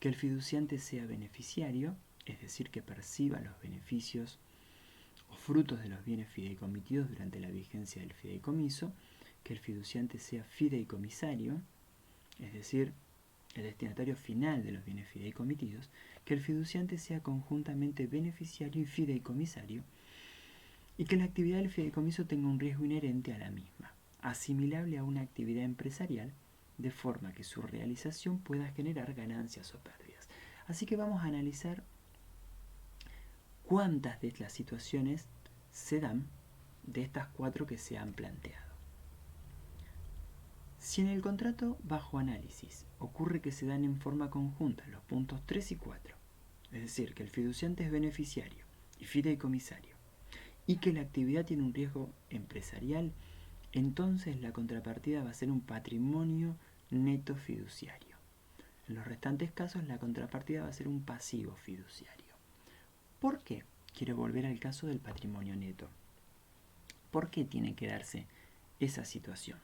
que el fiduciante sea beneficiario, es decir, que perciba los beneficios o frutos de los bienes fideicomitidos durante la vigencia del fideicomiso, que el fiduciante sea fideicomisario, es decir, el destinatario final de los bienes fideicomitidos, que el fiduciante sea conjuntamente beneficiario y fideicomisario, y que la actividad del fideicomiso tenga un riesgo inherente a la misma, asimilable a una actividad empresarial, de forma que su realización pueda generar ganancias o pérdidas. Así que vamos a analizar cuántas de las situaciones se dan de estas 4 que se han planteado. Si en el contrato bajo análisis ocurre que se dan en forma conjunta los puntos 3 y 4, es decir, que el fiduciante es beneficiario y fideicomisario, y que la actividad tiene un riesgo empresarial, entonces la contrapartida va a ser un patrimonio neto fiduciario. En los restantes casos la contrapartida va a ser un pasivo fiduciario. ¿Por qué? Quiero volver al caso del patrimonio neto. ¿Por qué tiene que darse esa situación?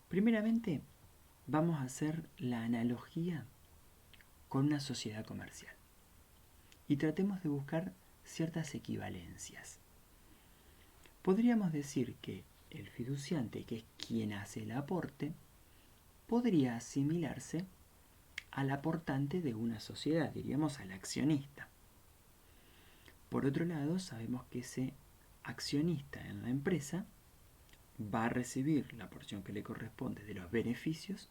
Primeramente, vamos a hacer la analogía con una sociedad comercial y tratemos de buscar ciertas equivalencias. Podríamos decir que el fiduciante, que es quien hace el aporte, podría asimilarse al aportante de una sociedad, diríamos al accionista. Por otro lado, sabemos que ese accionista en la empresa va a recibir la porción que le corresponde de los beneficios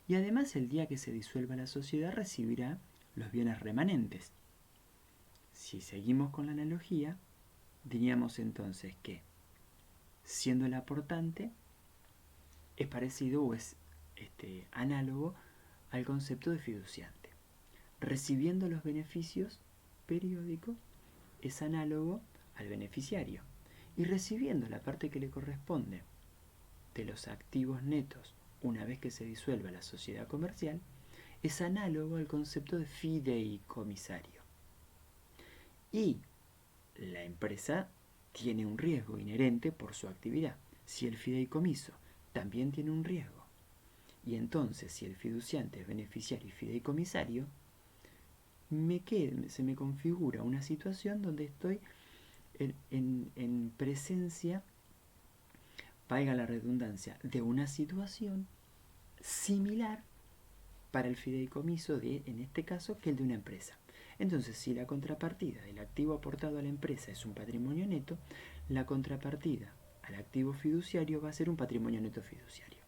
y además el día que se disuelva la sociedad recibirá los bienes remanentes. Si seguimos con la analogía, diríamos entonces que, siendo el aportante, es parecido o es análogo al concepto de fiduciante. Recibiendo los beneficios periódicos es análogo al beneficiario. Y recibiendo la parte que le corresponde de los activos netos una vez que se disuelva la sociedad comercial, es análogo al concepto de fideicomisario. Y la empresa tiene un riesgo inherente por su actividad. Si el fideicomiso también tiene un riesgo, y entonces si el fiduciante es beneficiario y fideicomisario, se me configura una situación donde estoy en presencia, valga la redundancia, de una situación similar para el fideicomiso en este caso, que el de una empresa. Entonces, si la contrapartida del activo aportado a la empresa es un patrimonio neto, la contrapartida al activo fiduciario va a ser un patrimonio neto fiduciario.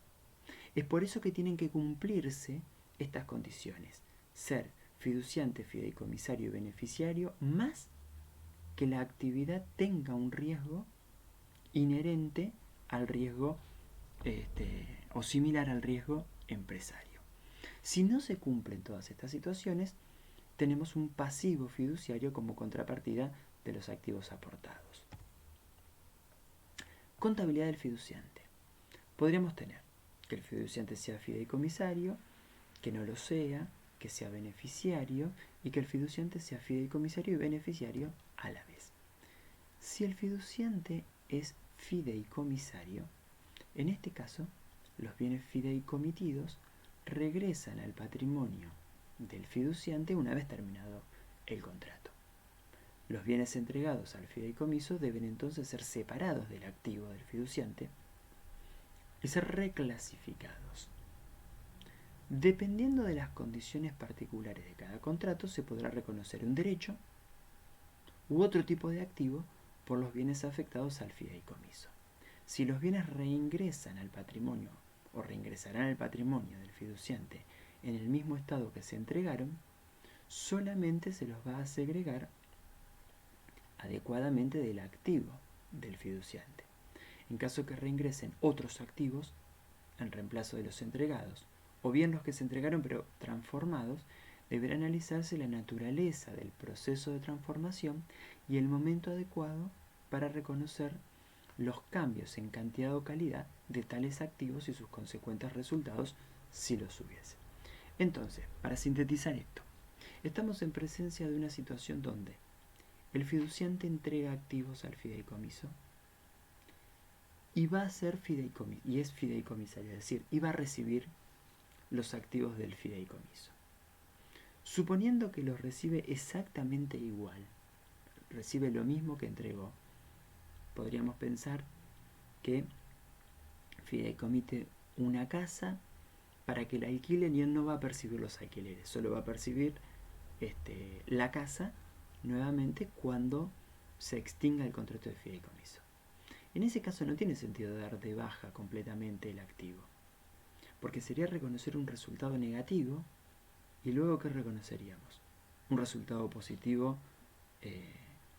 Es por eso que tienen que cumplirse estas condiciones: ser fiduciante, fideicomisario y beneficiario, más que la actividad tenga un riesgo inherente al riesgo o similar al riesgo empresario. Si no se cumplen todas estas situaciones, tenemos un pasivo fiduciario como contrapartida de los activos aportados. Contabilidad del fiduciante. Podríamos tener que el fiduciante sea fideicomisario, que no lo sea, que sea beneficiario y que el fiduciante sea fideicomisario y beneficiario a la vez. Si el fiduciante es fideicomisario, en este caso, los bienes fideicomitidos regresan al patrimonio del fiduciante una vez terminado el contrato. Los bienes entregados al fideicomiso deben entonces ser separados del activo del fiduciante y ser reclasificados. Dependiendo de las condiciones particulares de cada contrato, se podrá reconocer un derecho u otro tipo de activo por los bienes afectados al fideicomiso. Si los bienes reingresan al patrimonio o reingresarán al patrimonio del fiduciante en el mismo estado que se entregaron, solamente se los va a segregar adecuadamente del activo del fiduciante. En caso que reingresen otros activos en reemplazo de los entregados, o bien los que se entregaron pero transformados, deberá analizarse la naturaleza del proceso de transformación y el momento adecuado para reconocer los cambios en cantidad o calidad de tales activos y sus consecuentes resultados si los hubiese. Entonces, para sintetizar esto, estamos en presencia de una situación donde el fiduciante entrega activos al fideicomiso y va a ser y es fideicomisario, es decir, y va a recibir los activos del fideicomiso. Suponiendo que los recibe exactamente igual, recibe lo mismo que entregó, podríamos pensar que fideicomite una casa para que la alquilen y él no va a percibir los alquileres, solo va a percibir la casa nuevamente cuando se extinga el contrato de fideicomiso. En ese caso no tiene sentido dar de baja completamente el activo, porque sería reconocer un resultado negativo y luego ¿qué reconoceríamos? Un resultado positivo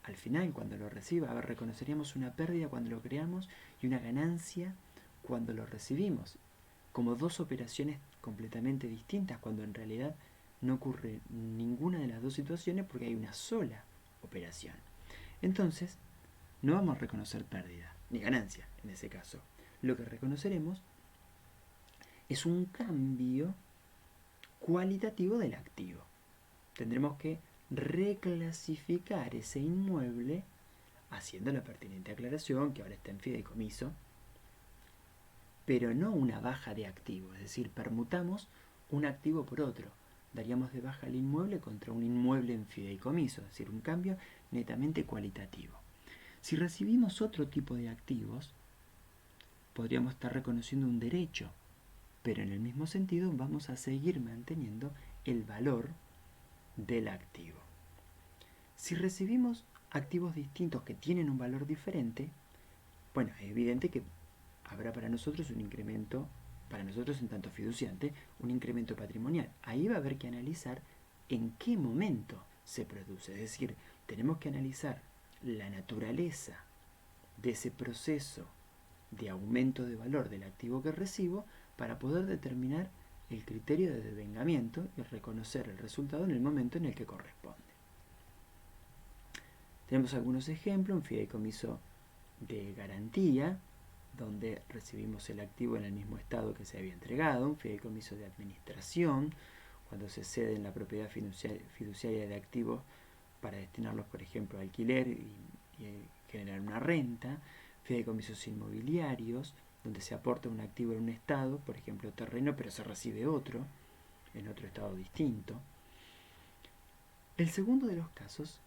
al final cuando lo reciba. A ver, reconoceríamos una pérdida cuando lo creamos y una ganancia cuando lo recibimos, como dos operaciones completamente distintas, cuando en realidad no ocurre ninguna de las dos situaciones porque hay una sola operación. Entonces, no vamos a reconocer pérdida ni ganancia en ese caso. Lo que reconoceremos es un cambio cualitativo del activo. Tendremos que reclasificar ese inmueble haciendo la pertinente aclaración que ahora está en fideicomiso, pero no una baja de activo, es decir, permutamos un activo por otro. Daríamos de baja el inmueble contra un inmueble en fideicomiso, es decir, un cambio netamente cualitativo. Si recibimos otro tipo de activos, podríamos estar reconociendo un derecho, pero en el mismo sentido vamos a seguir manteniendo el valor del activo. Si recibimos activos distintos que tienen un valor diferente, bueno, es evidente que habrá para nosotros un incremento, para nosotros en tanto fiduciante, un incremento patrimonial. Ahí va a haber que analizar en qué momento se produce. Es decir, tenemos que analizar la naturaleza de ese proceso de aumento de valor del activo que recibo para poder determinar el criterio de devengamiento y reconocer el resultado en el momento en el que corresponde. Tenemos algunos ejemplos, un fideicomiso de garantía, donde recibimos el activo en el mismo estado que se había entregado, un fideicomiso de administración, cuando se cede en la propiedad fiduciaria de activos para destinarlos, por ejemplo, a alquiler y generar una renta, fideicomisos inmobiliarios, donde se aporta un activo en un estado, por ejemplo terreno, pero se recibe otro, en otro estado distinto. El segundo de los casos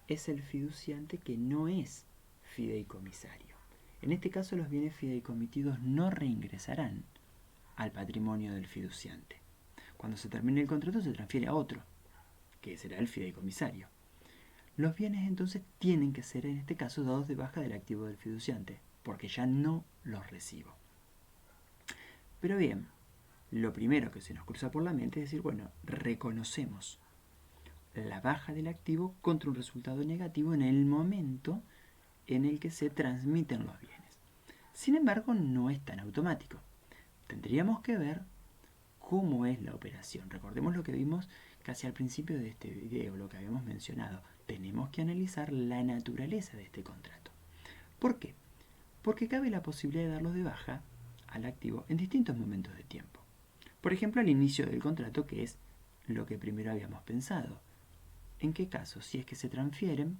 es el fiduciante que no es fideicomisario. En este caso los bienes fideicomitidos no reingresarán al patrimonio del fiduciante. Cuando se termine el contrato se transfiere a otro, que será el fideicomisario. Los bienes entonces tienen que ser en este caso dados de baja del activo del fiduciante, porque ya no los recibo. Pero bien, lo primero que se nos cruza por la mente es decir, bueno, reconocemos la baja del activo contra un resultado negativo en el momento en el que se transmiten los bienes. Sin embargo, no es tan automático. Tendríamos que ver cómo es la operación. Recordemos lo que vimos casi al principio de este video, lo que habíamos mencionado. Tenemos que analizar la naturaleza de este contrato. ¿Por qué? Porque cabe la posibilidad de darlos de baja al activo en distintos momentos de tiempo. Por ejemplo, al inicio del contrato, que es lo que primero habíamos pensado. ¿En qué caso? Si es que se transfieren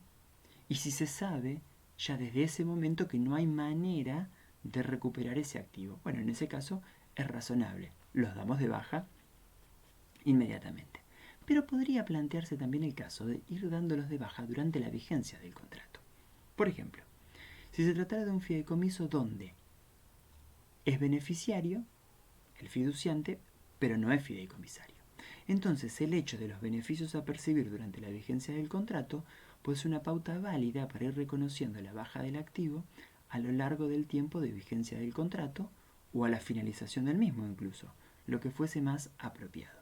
y si se sabe ya desde ese momento que no hay manera de recuperar ese activo. Bueno, en ese caso es razonable. Los damos de baja inmediatamente. Pero podría plantearse también el caso de ir dándolos de baja durante la vigencia del contrato. Por ejemplo, si se tratara de un fideicomiso donde es beneficiario, el fiduciante, pero no es fideicomisario. Entonces, el hecho de los beneficios a percibir durante la vigencia del contrato puede ser una pauta válida para ir reconociendo la baja del activo a lo largo del tiempo de vigencia del contrato o a la finalización del mismo incluso, lo que fuese más apropiado.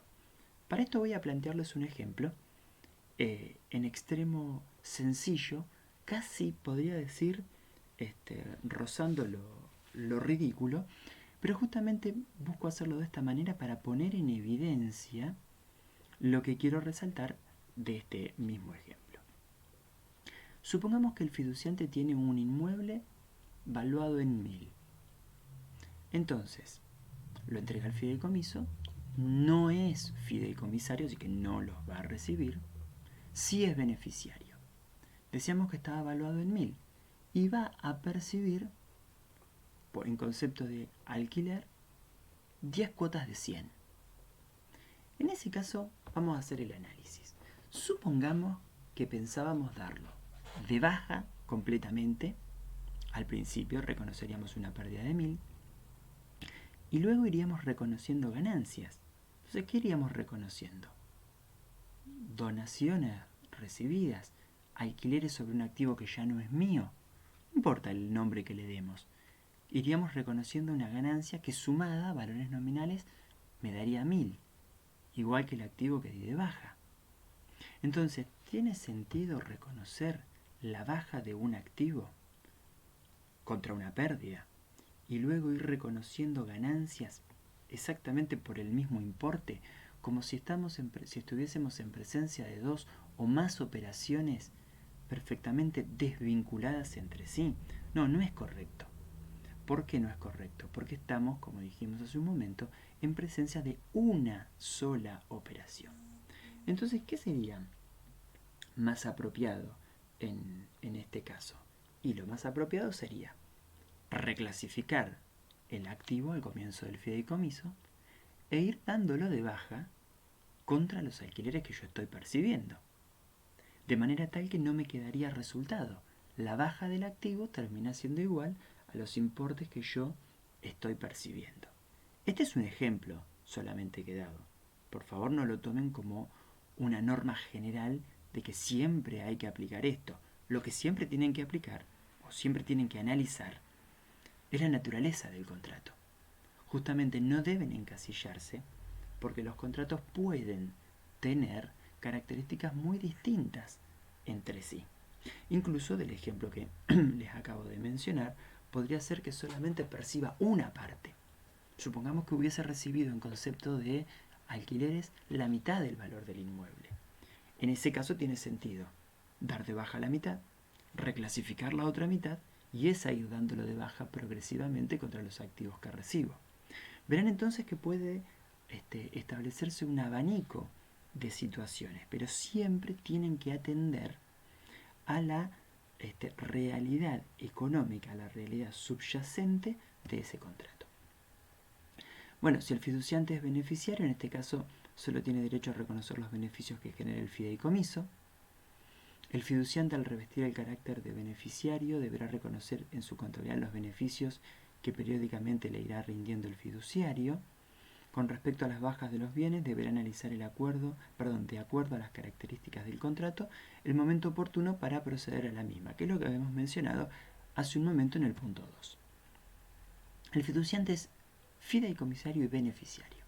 Para esto voy a plantearles un ejemplo en extremo sencillo, casi podría decir rozando lo ridículo, pero justamente busco hacerlo de esta manera para poner en evidencia lo que quiero resaltar de este mismo ejemplo. Supongamos que el fiduciante tiene un inmueble valuado en 1000. Entonces, lo entrega al fideicomiso, no es fideicomisario, así que no los va a recibir, sí es beneficiario. Decíamos que estaba valuado en 1000 y va a percibir, en concepto de alquiler, 10 cuotas de 100. En ese caso, vamos a hacer el análisis. Supongamos que pensábamos darlo de baja completamente. Al principio reconoceríamos una pérdida de 1000 y luego iríamos reconociendo ganancias. Entonces, ¿qué iríamos reconociendo? Donaciones recibidas, alquileres sobre un activo que ya no es mío, no importa el nombre que le demos. Iríamos reconociendo una ganancia que sumada a valores nominales me daría 1000, igual que el activo que di de baja. Entonces, ¿tiene sentido reconocer la baja de un activo contra una pérdida y luego ir reconociendo ganancias exactamente por el mismo importe, como si estuviésemos en presencia de dos o más operaciones perfectamente desvinculadas entre sí? No, no es correcto. ¿Por qué no es correcto? Porque estamos, como dijimos hace un momento, en presencia de una sola operación. Entonces, ¿qué sería más apropiado en este caso? Y lo más apropiado sería reclasificar el activo al comienzo del fideicomiso e ir dándolo de baja contra los alquileres que yo estoy percibiendo. De manera tal que no me quedaría resultado. La baja del activo termina siendo igual a los importes que yo estoy percibiendo. Este es un ejemplo solamente que he dado. Por favor, no lo tomen como una norma general de que siempre hay que aplicar esto. Lo que siempre tienen que aplicar o siempre tienen que analizar es la naturaleza del contrato. Justamente no deben encasillarse porque los contratos pueden tener características muy distintas entre sí. Incluso del ejemplo que les acabo de mencionar, podría ser que solamente perciba una parte. Supongamos que hubiese recibido en concepto de alquileres la mitad del valor del inmueble. En ese caso tiene sentido dar de baja la mitad, reclasificar la otra mitad y esa ir dándolo de baja progresivamente contra los activos que recibo. Verán entonces que puede establecerse un abanico de situaciones, pero siempre tienen que atender a la realidad económica, a la realidad subyacente de ese contrato. Bueno, si el fiduciante es beneficiario, en este caso solo tiene derecho a reconocer los beneficios que genera el fideicomiso. El fiduciante, al revestir el carácter de beneficiario, deberá reconocer en su contabilidad los beneficios que periódicamente le irá rindiendo el fiduciario. Con respecto a las bajas de los bienes, deberá analizar de acuerdo a las características del contrato, el momento oportuno para proceder a la misma, que es lo que habíamos mencionado hace un momento en el punto 2. El fiduciante es fideicomisario y beneficiario.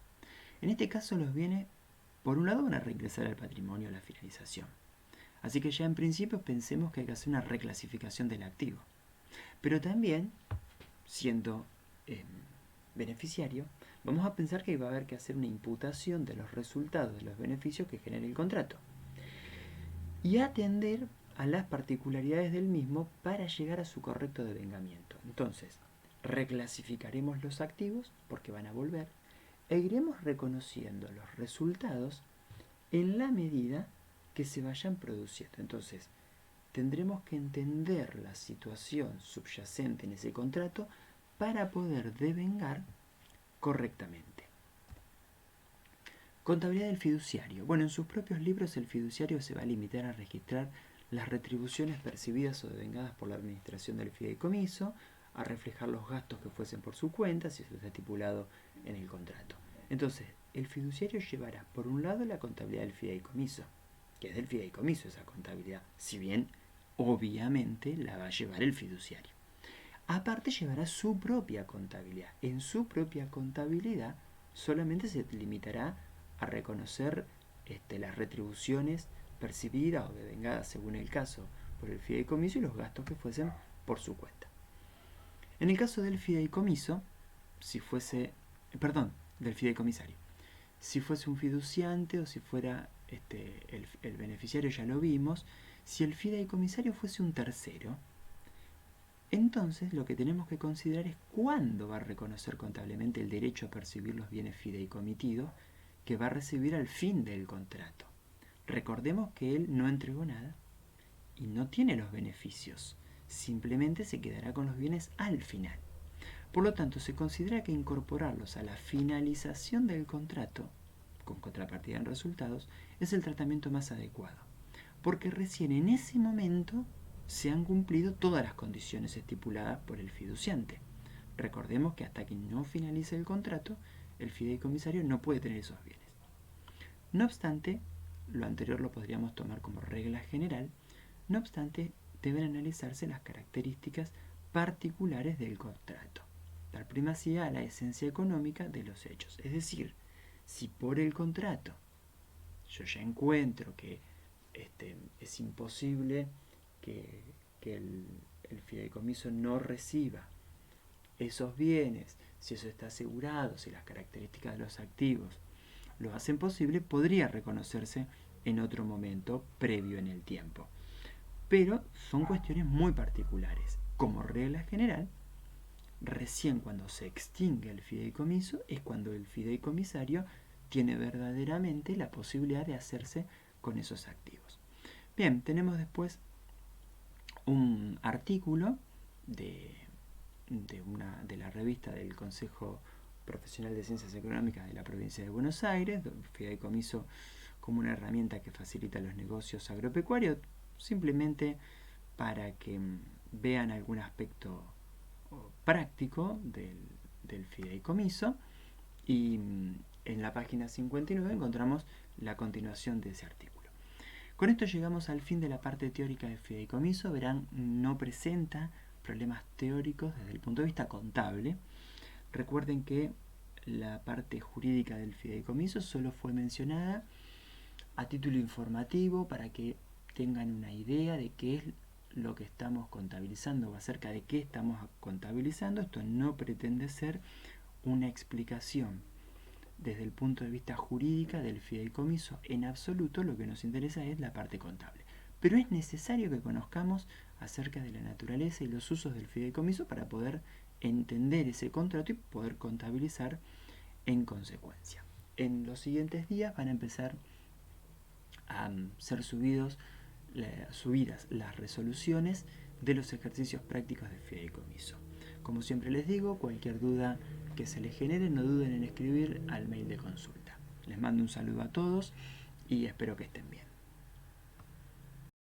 En este caso, los bienes, por un lado, van a reingresar al patrimonio a la finalización. Así que ya en principio pensemos que hay que hacer una reclasificación del activo. Pero también, siendo beneficiario, vamos a pensar que va a haber que hacer una imputación de los resultados de los beneficios que genera el contrato y atender a las particularidades del mismo para llegar a su correcto devengamiento. Entonces, reclasificaremos los activos porque van a volver e iremos reconociendo los resultados en la medida que se vayan produciendo. Entonces, tendremos que entender la situación subyacente en ese contrato para poder devengar correctamente. Contabilidad del fiduciario. Bueno, en sus propios libros el fiduciario se va a limitar a registrar las retribuciones percibidas o devengadas por la administración del fideicomiso, a reflejar los gastos que fuesen por su cuenta, si eso está estipulado en el contrato. Entonces, el fiduciario llevará, por un lado, la contabilidad del fideicomiso, que es del fideicomiso esa contabilidad, si bien, obviamente, la va a llevar el fiduciario. Aparte llevará su propia contabilidad. En su propia contabilidad solamente se limitará a reconocer las retribuciones percibidas o devengadas según el caso por el fideicomiso y los gastos que fuesen por su cuenta. En el caso del fideicomiso, del fideicomisario, si fuese un fiduciante o si fuera el beneficiario, ya lo vimos, si el fideicomisario fuese un tercero, entonces lo que tenemos que considerar es cuándo va a reconocer contablemente el derecho a percibir los bienes fideicomitidos que va a recibir al fin del contrato. Recordemos que él no entregó nada y no tiene los beneficios, simplemente se quedará con los bienes al final. Por lo tanto, se considera que incorporarlos a la finalización del contrato con contrapartida en resultados, es el tratamiento más adecuado, porque recién en ese momento se han cumplido todas las condiciones estipuladas por el fiduciante. Recordemos que hasta que no finalice el contrato, el fideicomisario no puede tener esos bienes. No obstante, lo anterior lo podríamos tomar como regla general, no obstante, deben analizarse las características particulares del contrato, dar primacía a la esencia económica de los hechos. Es decir, si por el contrato yo ya encuentro que es imposible que el fideicomiso no reciba esos bienes, si eso está asegurado, si las características de los activos lo hacen posible, podría reconocerse en otro momento previo en el tiempo. Pero son cuestiones muy particulares. Como regla general, recién cuando se extingue el fideicomiso es cuando el fideicomisario tiene verdaderamente la posibilidad de hacerse con esos activos. Bien, tenemos después un artículo de la revista del Consejo Profesional de Ciencias Económicas de la provincia de Buenos Aires, fideicomiso como una herramienta que facilita los negocios agropecuarios, simplemente para que vean algún aspecto práctico del fideicomiso, y en la página 59 encontramos la continuación de ese artículo. Con esto llegamos al fin de la parte teórica del fideicomiso. Verán, no presenta problemas teóricos desde el punto de vista contable. Recuerden que la parte jurídica del fideicomiso solo fue mencionada a título informativo para que tengan una idea de qué es lo que estamos contabilizando o acerca de qué estamos contabilizando. Esto no pretende ser una explicación desde el punto de vista jurídica del fideicomiso en absoluto. Lo que nos interesa es la parte contable. Pero es necesario que conozcamos acerca de la naturaleza y los usos del fideicomiso para poder entender ese contrato y poder contabilizar en consecuencia. En los siguientes días van a empezar a ser subidas las resoluciones de los ejercicios prácticos de fideicomiso. Como siempre les digo, cualquier duda que se les genere, no duden en escribir al mail de consulta. Les mando un saludo a todos y espero que estén bien.